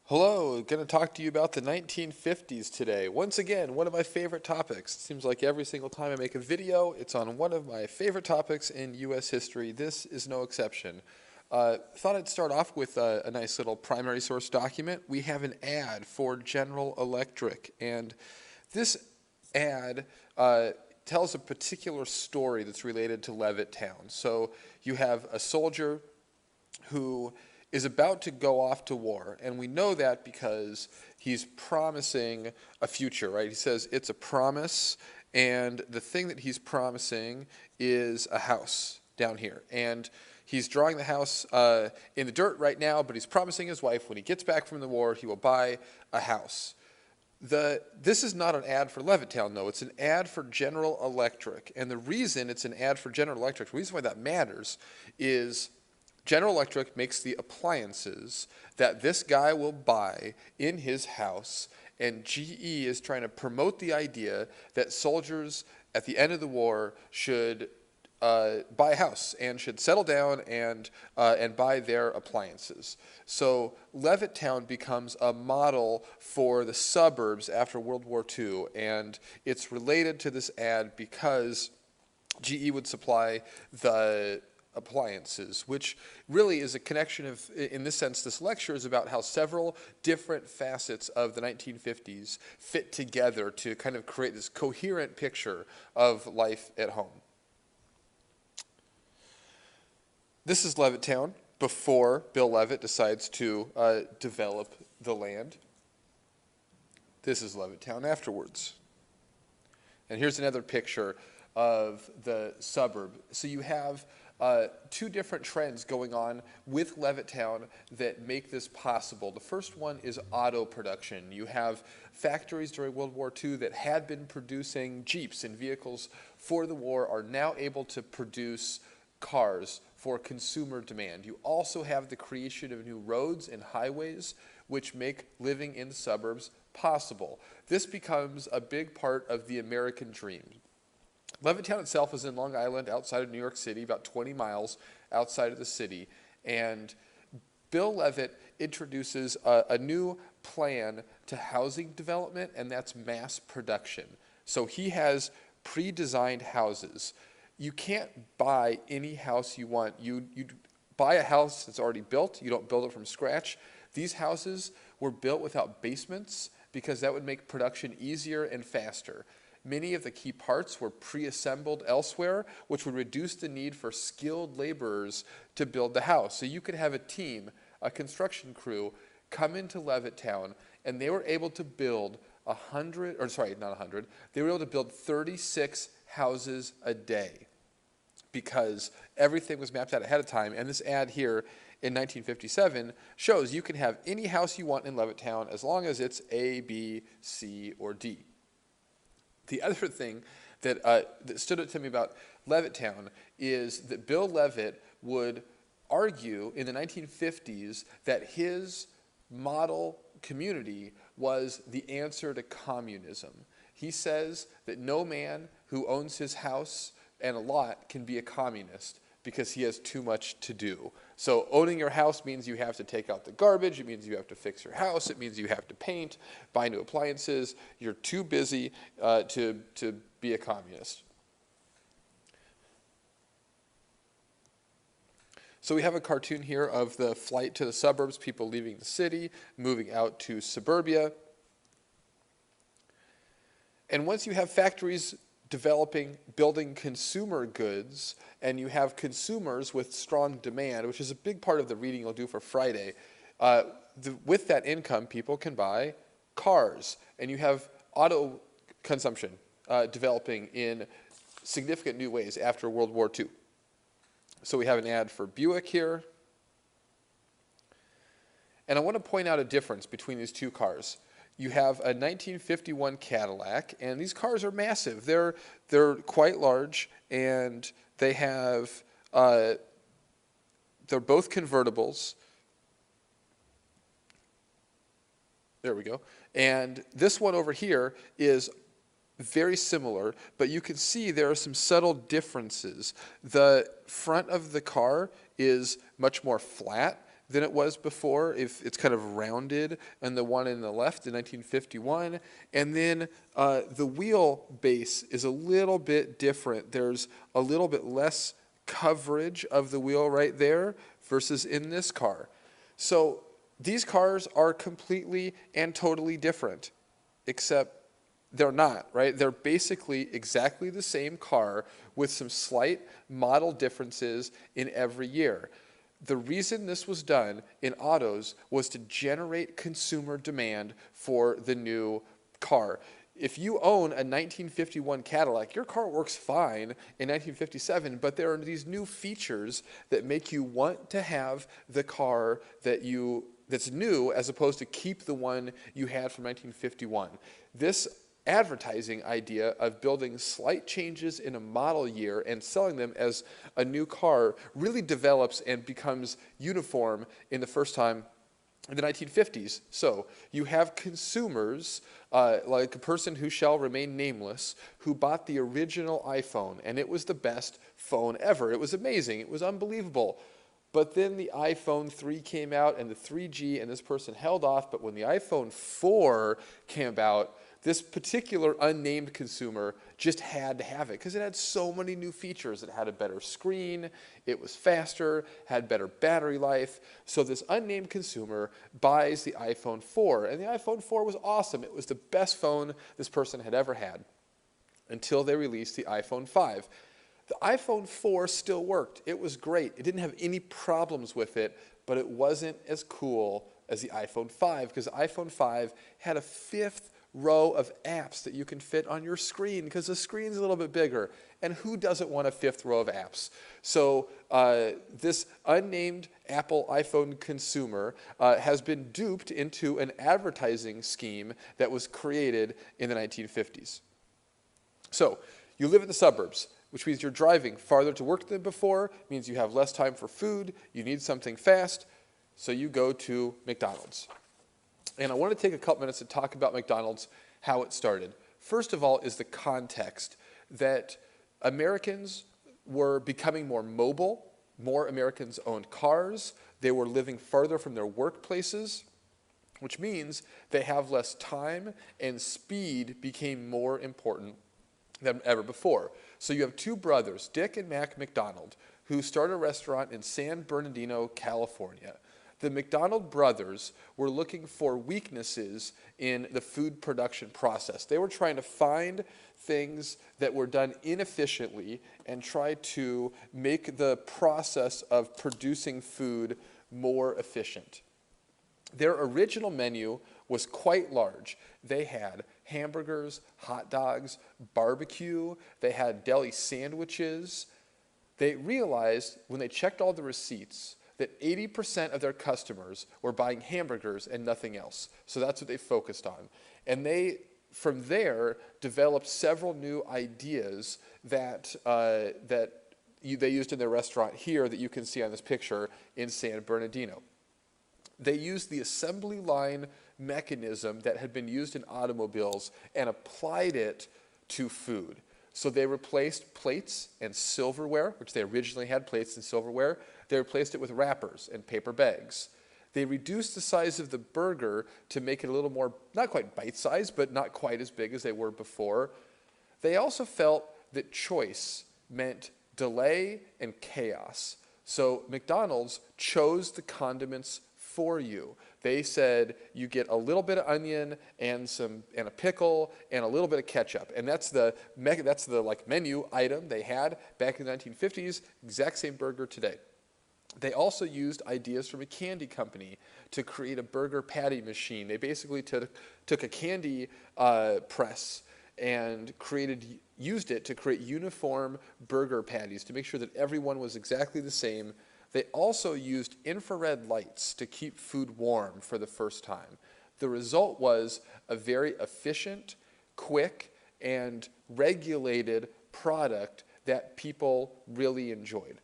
Hello, going to talk to you about the 1950s today. Once again, one of my favorite topics. It seems like every single time I make a video, it's on one of my favorite topics in U.S. history. This is no exception. Thought I'd start off with a nice little primary source document. We have an ad for General Electric, and this ad tells a particular story that's related to Levittown. So you have a soldier who is about to go off to war. And we know that because he's promising a future, right? He says it's a promise, and the thing that he's promising is a house down here. And he's drawing the house in the dirt right now, but he's promising his wife when he gets back from the war, he will buy a house. This is not an ad for Levittown, though. It's an ad for General Electric. And the reason it's an ad for General Electric, the reason why that matters is General Electric makes the appliances that this guy will buy in his house, and GE is trying to promote the idea that soldiers at the end of the war should buy a house and should settle down and buy their appliances. So Levittown becomes a model for the suburbs after World War II, and it's related to this ad because GE would supply the appliances, which really is a connection of, in this sense, this lecture is about how several different facets of the 1950s fit together to kind of create this coherent picture of life at home. This is Levittown before Bill Levitt decides to develop the land. This is Levittown afterwards. And here's another picture of the suburb. So you have two different trends going on with Levittown that make this possible. The first one is auto production. You have factories during World War II that had been producing Jeeps and vehicles for the war are now able to produce cars for consumer demand. You also have the creation of new roads and highways which make living in the suburbs possible. This becomes a big part of the American dream. Levittown itself is in Long Island outside of New York City, about 20 miles outside of the city. And Bill Levitt introduces a new plan to housing development, and that's mass production. So he has pre-designed houses. You can't buy any house you want. You buy a house that's already built. You don't build it from scratch. These houses were built without basements because that would make production easier and faster. Many of the key parts were pre-assembled elsewhere, which would reduce the need for skilled laborers to build the house. So you could have a team, a construction crew, come into Levittown, and they were able to build 36 houses a day because everything was mapped out ahead of time. And this ad here in 1957 shows you can have any house you want in Levittown as long as it's A, B, C, or D. The other thing that stood out to me about Levittown is that Bill Levitt would argue in the 1950s that his model community was the answer to communism. He says that no man who owns his house and a lot can be a communist because he has too much to do. So owning your house means you have to take out the garbage, it means you have to fix your house, it means you have to paint, buy new appliances. You're too busy to be a communist. So we have a cartoon here of the flight to the suburbs, people leaving the city, moving out to suburbia. And once you have factories developing, building consumer goods, and you have consumers with strong demand, which is a big part of the reading you'll do for Friday, with that income, people can buy cars. And you have auto consumption developing in significant new ways after World War II. So we have an ad for Buick here. And I want to point out a difference between these two cars. You have a 1951 Cadillac, and these cars are massive. They're quite large, and they have they're both convertibles. There we go. And this one over here is very similar, but you can see there are some subtle differences. The front of the car is much more flat. than it was before. If it's kind of rounded, and the one in the left in 1951, and then the wheel base is a little bit different. There's a little bit less coverage of the wheel right there versus in this car. So these cars are completely and totally different, except they're not, right? They're basically exactly the same car with some slight model differences in every year. The reason this was done in autos was to generate consumer demand for the new car. If you own a 1951 Cadillac, your car works fine in 1957, but there are these new features that make you want to have the car that's new as opposed to keep the one you had from 1951. This advertising idea of building slight changes in a model year and selling them as a new car really develops and becomes uniform in the first time in the 1950s. So you have consumers, like a person who shall remain nameless, who bought the original iPhone, and it was the best phone ever. It was amazing. It was unbelievable. But then the iPhone 3 came out and the 3G, and this person held off. But when the iPhone 4 came about, this particular unnamed consumer just had to have it because it had so many new features. It had a better screen, it was faster, had better battery life. So this unnamed consumer buys the iPhone 4, and the iPhone 4 was awesome. It was the best phone this person had ever had until they released the iPhone 5. The iPhone 4 still worked. It was great. It didn't have any problems with it, but it wasn't as cool as the iPhone 5 because the iPhone 5 had a fifth row of apps that you can fit on your screen because the screen's a little bit bigger. And who doesn't want a fifth row of apps? So this unnamed Apple iPhone consumer has been duped into an advertising scheme that was created in the 1950s. So you live in the suburbs, which means you're driving farther to work than before, means you have less time for food, you need something fast, so you go to McDonald's. And I want to take a couple minutes to talk about McDonald's, how it started. First of all is the context that Americans were becoming more mobile, more Americans owned cars, they were living farther from their workplaces, which means they have less time and speed became more important than ever before. So you have two brothers, Dick and Mac McDonald, who started a restaurant in San Bernardino, California. The McDonald brothers were looking for weaknesses in the food production process. They were trying to find things that were done inefficiently and try to make the process of producing food more efficient. Their original menu was quite large. They had hamburgers, hot dogs, barbecue, they had deli sandwiches. They realized when they checked all the receipts that 80% of their customers were buying hamburgers and nothing else. So that's what they focused on. And they, from there, developed several new ideas that, they used in their restaurant here that you can see on this picture in San Bernardino. They used the assembly line mechanism that had been used in automobiles and applied it to food. So they replaced plates and silverware, which they originally had plates and silverware. They replaced it with wrappers and paper bags. They reduced the size of the burger to make it a little more, not quite bite-sized, but not quite as big as they were before. They also felt that choice meant delay and chaos. So McDonald's chose the condiments for you. They said you get a little bit of onion and a pickle and a little bit of ketchup, and that's the menu item they had back in the 1950s. Exact same burger today. They also used ideas from a candy company to create a burger patty machine. They basically took a candy press and used it to create uniform burger patties to make sure that everyone was exactly the same. They also used infrared lights to keep food warm for the first time. The result was a very efficient, quick, and regulated product that people really enjoyed.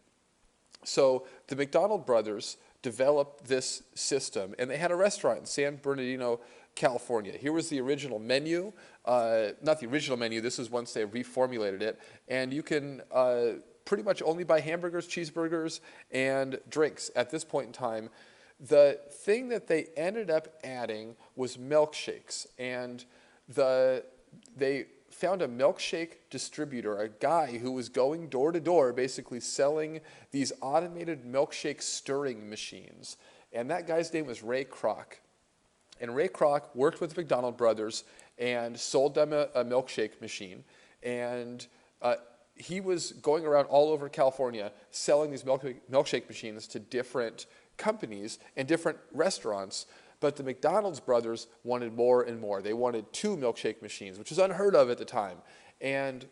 So the McDonald brothers developed this system, and they had a restaurant in San Bernardino, California. Here was the original menu. Not the original menu, this is once they reformulated it, and you can pretty much only buy hamburgers, cheeseburgers, and drinks at this point in time. The thing that they ended up adding was milkshakes, and they found a milkshake distributor, a guy who was going door to door basically selling these automated milkshake stirring machines. And that guy's name was Ray Kroc. And Ray Kroc worked with the McDonald brothers and sold them a milkshake machine. And he was going around all over California selling these milkshake machines to different companies and different restaurants. But the McDonald's brothers wanted more and more. They wanted 2 milkshake machines, which was unheard of at the time. And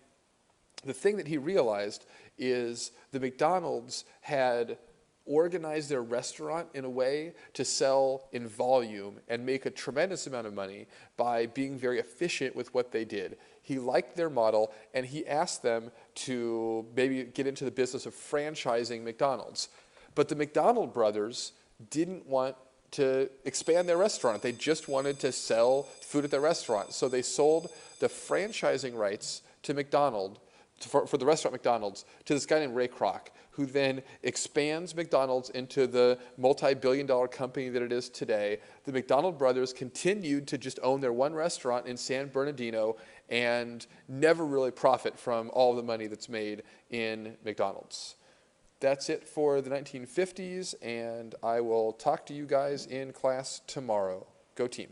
the thing that he realized is the McDonald's had organized their restaurant in a way to sell in volume and make a tremendous amount of money by being very efficient with what they did. He liked their model, and he asked them to maybe get into the business of franchising McDonald's. But the McDonald brothers didn't want to expand their restaurant. They just wanted to sell food at their restaurant. So they sold the franchising rights to McDonald's, for the restaurant McDonald's, to this guy named Ray Kroc, who then expands McDonald's into the multi-billion-dollar company that it is today. The McDonald brothers continued to just own their one restaurant in San Bernardino and never really profit from all the money that's made in McDonald's. That's it for the 1950s, and I will talk to you guys in class tomorrow. Go team.